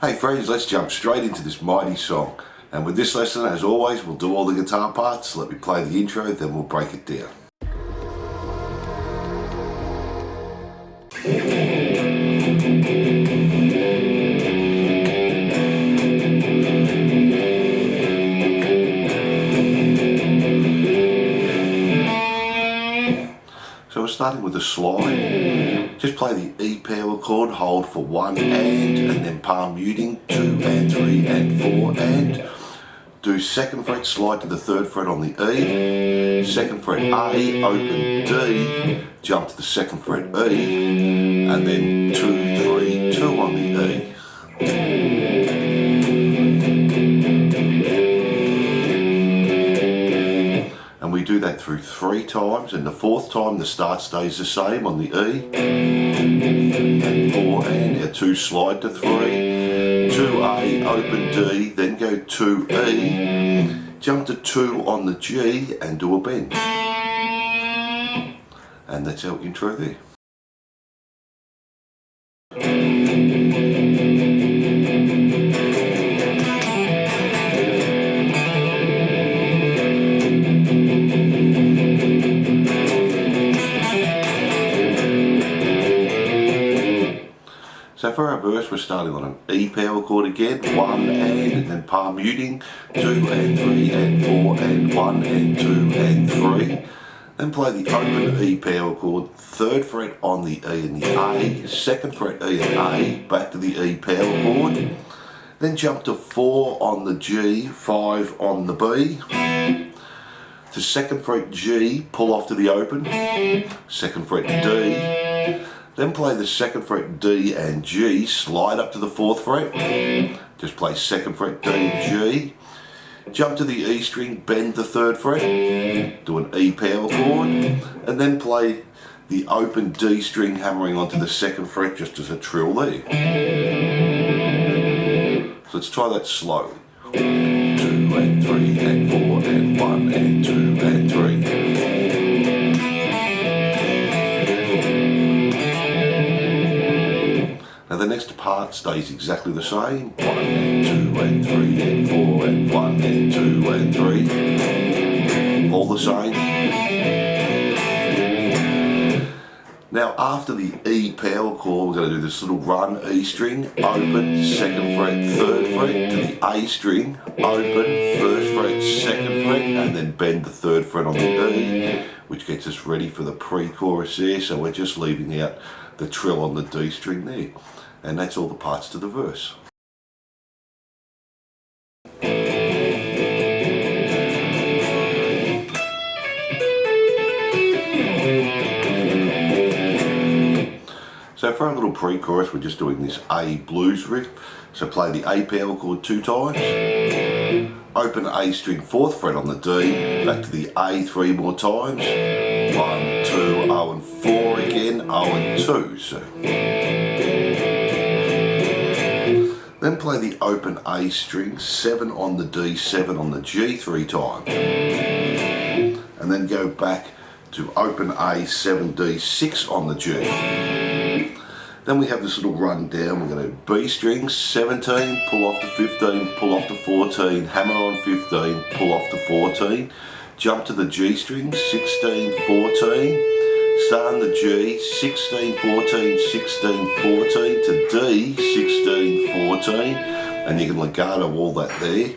Hey friends, let's jump straight into this mighty song. And with this lesson, as always, we'll do all the guitar parts. Let me play the intro, then we'll break it down. So we're starting with a slide. Just play the E power chord, hold for 1 and then palm muting 2 and 3 and 4 and do 2nd fret, slide to the 3rd fret on the E, 2nd fret A, open D, jump to the 2nd fret E, and then 2, 3, 2 on the E. And we do that through 3 times, and the 4th time the start stays the same on the E, and 4 and a 2 slide to 3, 2A, open D, then go 2E, jump to 2 on the G and do a bend. And that's our intro there. So for our verse, we're starting on an E power chord again, 1 and then palm muting, 2 and 3 and 4 and 1 and 2 and 3. Then play the open E power chord, 3rd fret on the E and the A, 2nd fret E and A, back to the E power chord. Then jump to 4 on the G, 5 on the B. To 2nd fret G, pull off to the open, 2nd fret D. Then play the 2nd fret D and G, slide up to the 4th fret, just play 2nd fret D and G, jump to the E string, bend the 3rd fret, do an E power chord, and then play the open D string hammering onto the 2nd fret just as a trill there. So let's try that slowly. 2 and 3 and 4 and 1 and 2 and 3. Now the next part stays exactly the same, 1 and 2 and 3 and 4 and 1 and 2 and 3, all the same. Now after the E power chord, we're going to do this little run, E string, open, 2nd fret, 3rd fret, to the A string, open, 1st fret, 2nd fret, and then bend the 3rd fret on the E, which gets us ready for the pre-chorus there, so we're just leaving out the trill on the D string there. And that's all the parts to the verse. So for our little pre-chorus, we're just doing this A blues riff. So play the A power chord 2 times, open A string 4th fret on the D, back to the A 3 more times, 1, 2, O and 4 again, O and 2. So then play the open A string, 7 on the D, 7 on the G 3 times. And then go back to open A, 7 D, 6 on the G. Then we have this little run down. We're going to B string, 17, pull off to 15, pull off to 14, hammer on 15, pull off to 14, jump to the G string, 16, 14, start on the G, 16, 14, 16, 14 to D, 16, 14, and you can legato all that there.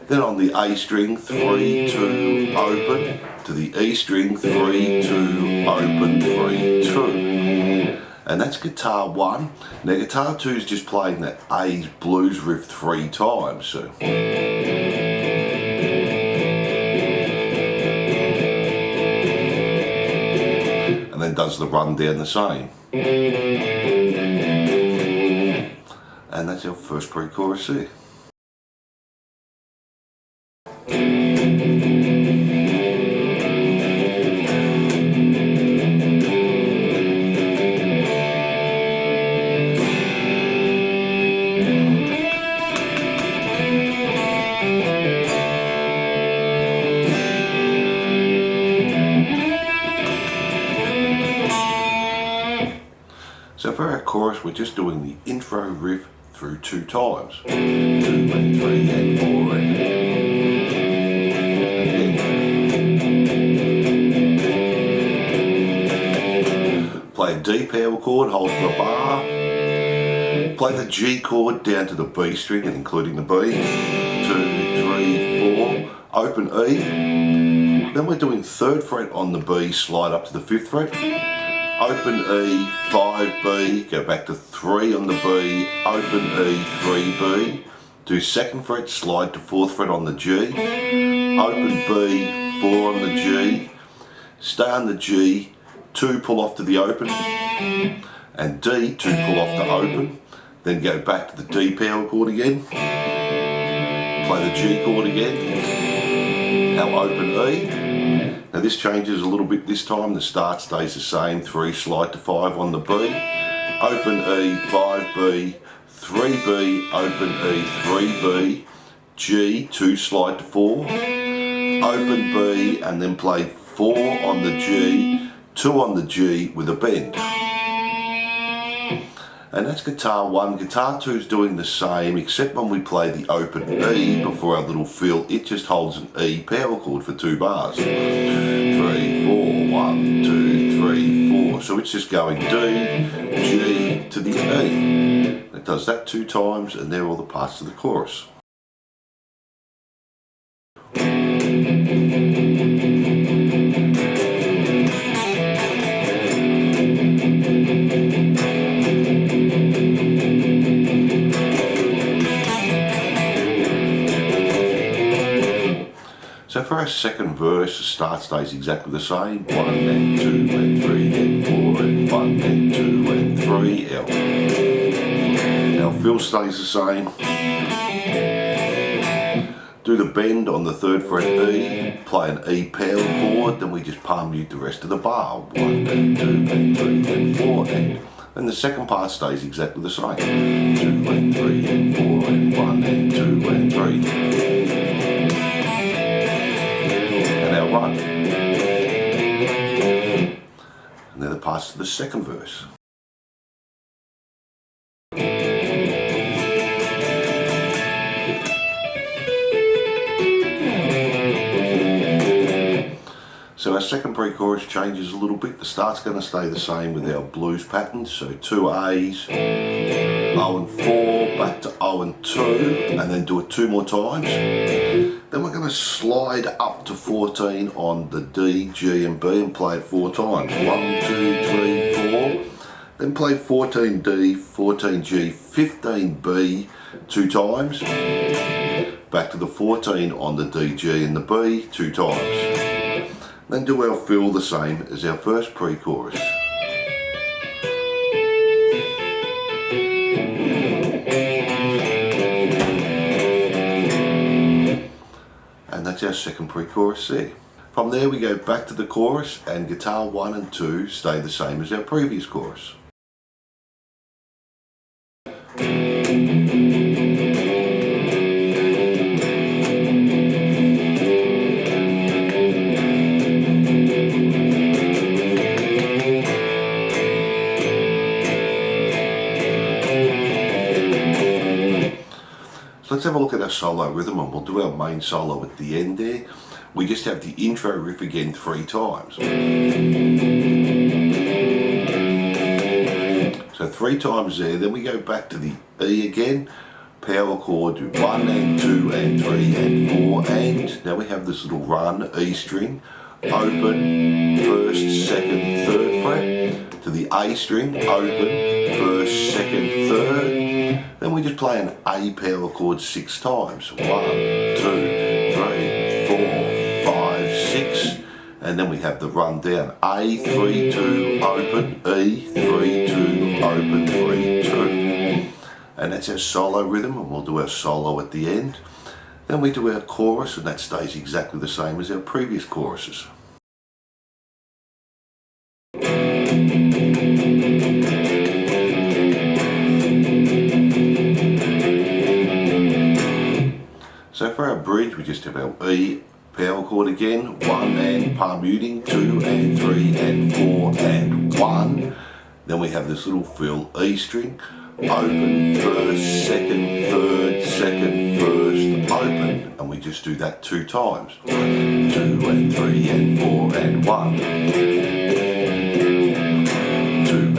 Then on the A string, 3, 2, open, to the E string, 3, 2, open, 3, 2. And that's guitar 1. Now guitar 2 is just playing that A blues riff 3 times. So. And then does the run down the same. And that's our first pre-chorus there. So for our chorus, we're just doing the intro riff through 2 times. 2 and 3 and 4 and again. Play a D power chord, hold the bar. Play the G chord down to the B string and including the B. 2, 3, 4. Open E. Then we're doing 3rd fret on the B, slide up to the 5th fret. Open E, 5B, go back to 3 on the B, open E, 3B. Do 2nd fret, slide to 4th fret on the G. Open B, 4 on the G. Stay on the G, 2 pull off to the open. And D, 2 pull off to open. Then go back to the D power chord again. Play the G chord again. Now open E. Now this changes a little bit this time. The start stays the same. 3 slide to 5 on the B. Open E, 5B, 3B, open E, 3B, G, 2 slide to 4. Open B and then play 4 on the G, 2 on the G with a bend. And that's guitar 1. Guitar 2 is doing the same, except when we play the open E before our little fill, it just holds an E power chord for 2 bars. 3, 4, 1, 2, 3, 4. So it's just going D, G to the E. It does that 2 times, and they're all the parts of the chorus. So for our second verse, the start stays exactly the same. 1 and 2 and 3 and 4 and 1 and 2 and 3. Our fill stays the same. Do the bend on the 3rd fret E, play an E power chord, then we just palm mute the rest of the bar. 1 and 2 and 3 and 4 and the second part stays exactly the same. 2 and 3 and 4 and 1 and 2 and 3. Run. And then the parts to the second verse. So our second pre-chorus changes a little bit. The start's going to stay the same with our blues patterns. So 2 A's, O and 4, back to O and 2, and then do it 2 more times. Then we're going to slide up to 14 on the D, G and B and play it 4 times. 1, 2, 3, 4. Then play 14D, 14G, 15B 2 times. Back to the 14 on the D, G and the B 2 times. Then do our fill the same as our first pre-chorus. And that's our second pre-chorus there. From there we go back to the chorus, and guitar 1 and 2 stay the same as our previous chorus. Let's have a look at our solo rhythm, and we'll do our main solo at the end there. We just have the intro riff again 3 times. So 3 times there, then we go back to the E again, power chord, do 1 and 2 and 3 and 4, and now we have this little run E string, open, 1st, 2nd, 3rd fret, to the A string, open, 1st, 2nd, 3rd. Then we just play an A power chord 6 times. 1, 2, 3, 4, 5, 6. And then we have the run down. A, 3, 2, open, E, 3, 2, open, 3, 2. And that's our solo rhythm, and we'll do our solo at the end. Then we do our chorus, and that stays exactly the same as our previous choruses. So for our bridge, we just have our E power chord again, 1 and palm muting, 2 and 3 and 4 and 1. Then we have this little fill E string, open, first, second, third, second, first, open. And we just do that 2 times. 1, 2 and 3 and 4 and 1. 2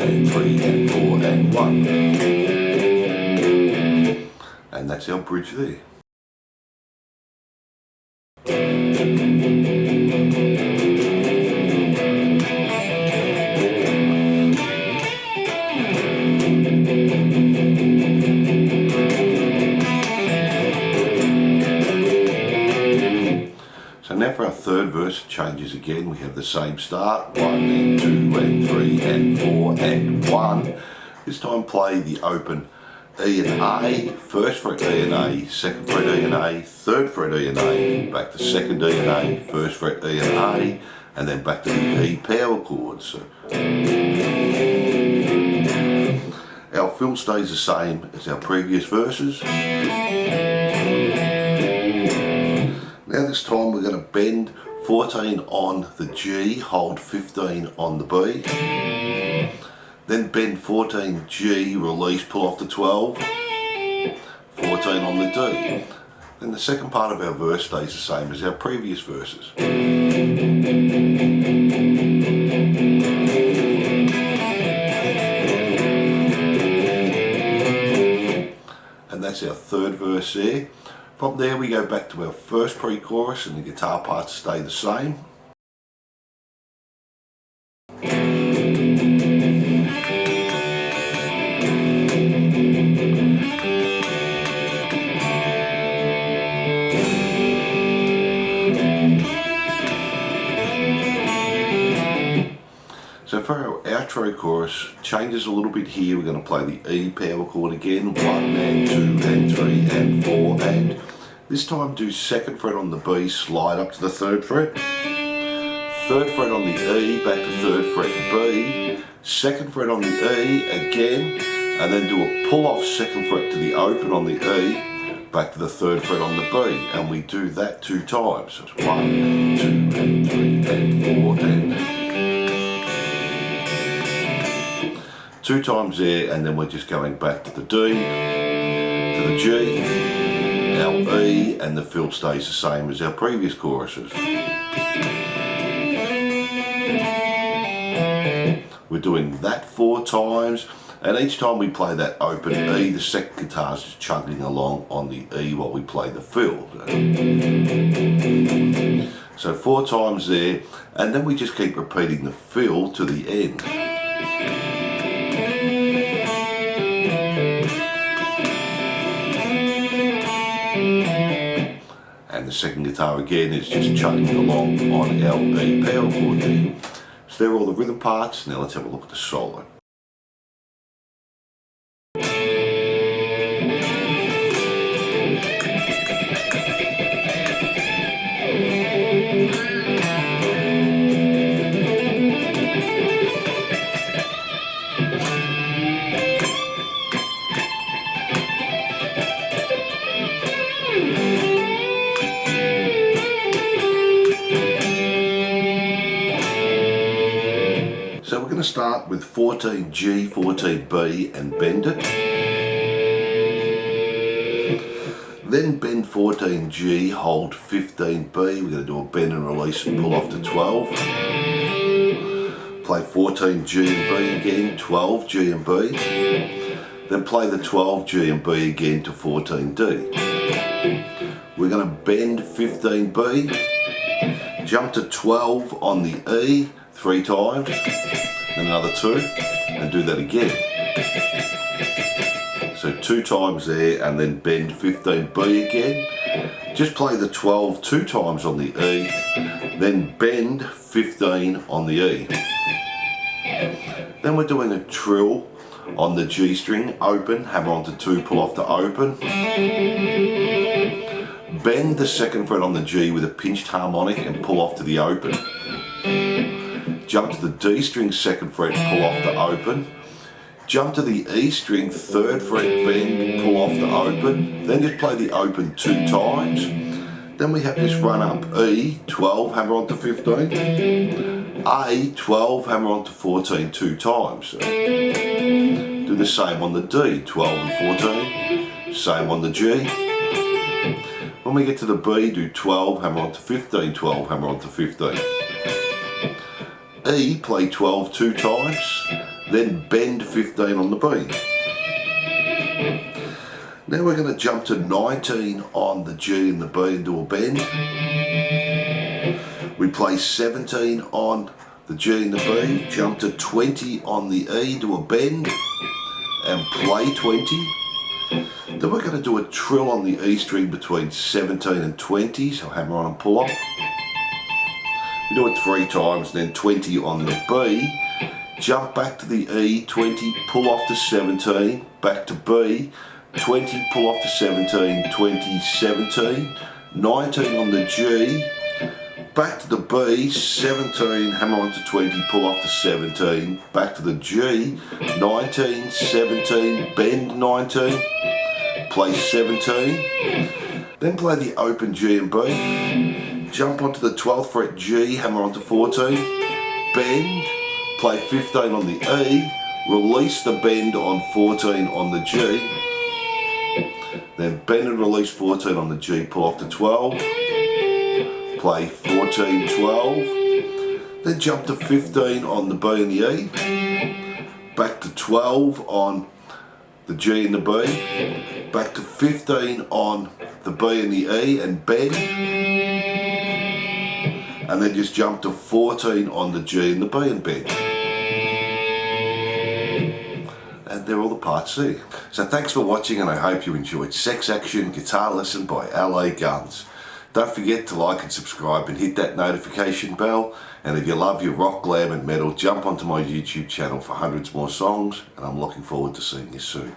and 3 and 4 and 1. And that's our bridge there. So now for our third verse, it changes again. We have the same start, 1 and 2 and 3 and 4 and 1. This time play the open E and A, first fret E and A, second fret E and A, third fret E and A, back to second E and A, first fret E and A, and then back to the E power chords. So our fill stays the same as our previous verses. Now this time we're going to bend 14 on the G, hold 15 on the B. Then bend 14 G, release, pull off the 12, 14 on the D. Then the second part of our verse stays the same as our previous verses. And that's our third verse there. From there we go back to our first pre-chorus and the guitar parts stay the same. So for our outro chorus, changes a little bit here. We're going to play the E power chord again, 1 and 2 and 3 and 4 and this time do second fret on the B, slide up to the third fret, third fret on the E, back to third fret B, second fret on the E again, and then do a pull off second fret to the open on the E, back to the third fret on the B, and we do that 2 times. So it's 1 and 2 and 3 and 4 and 2 times there, and then we're just going back to the D, to the G, our E, and the fill stays the same as our previous choruses. We're doing that 4 times, and each time we play that open E, the second guitar's just chugging along on the E while we play the fill. So 4 times there, and then we just keep repeating the fill to the end. And the second guitar again is just chugging along on our E power chord there. So there are all the rhythm parts. Now let's have a look at the solo. So we're going to start with 14G, 14B and bend it. Then bend 14G, hold 15B. We're going to do a bend and release and pull off to 12. Play 14G and B again, 12G and B. Then play the 12G and B again to 14D. We're going to bend 15B, jump to 12 on the E 3 times, then another 2, and do that again. So 2 times there, and then bend 15B again. Just play the 12 2 times on the E, then bend 15 on the E. Then we're doing a trill on the G string, open, hammer onto 2, pull off to open. Bend the second fret on the G with a pinched harmonic and pull off to the open. Jump to the D string second fret, pull off to open. Jump to the E string third fret, bend, pull off to open. Then just play the open 2 times. Then we have this run up E, 12, hammer onto 15. A, 12, hammer onto 14 2 times. So do Do the same on the D, 12 and 14. Same on the G. When we get to the B, do 12, hammer on to 15, 12, hammer on to 15. E, play 12 2 times, then bend 15 on the B. Now we're going to jump to 19 on the G and the B and do a bend. We play 17 on the G and the B, jump to 20 on the E, do a bend, and play 20. Then we're going to do a trill on the E string between 17 and 20, so hammer on and pull off. We do it 3 times, then 20 on the B, jump back to the E, 20, pull off to 17, back to B, 20, pull off to 17, 20, 17, 19 on the G, back to the B, 17, hammer on to 20, pull off to 17, back to the G, 19, 17, bend 19, play 17, then play the open G and B, jump onto the 12th fret G, hammer onto 14, bend, play 15 on the E, release the bend on 14 on the G, then bend and release 14 on the G, pull off to 12, play 14, 12, then jump to 15 on the B and the E, back to 12 on the G and the B, back to 15 on the B and the E and bend, and then just jump to 14 on the G and the B and bend. And they're all the parts there. So thanks for watching, and I hope you enjoyed Sex Action Guitar Lesson by LA Guns. Don't forget to like and subscribe and hit that notification bell. And if you love your rock, glam and metal, jump onto my YouTube channel for hundreds more songs, and I'm looking forward to seeing you soon.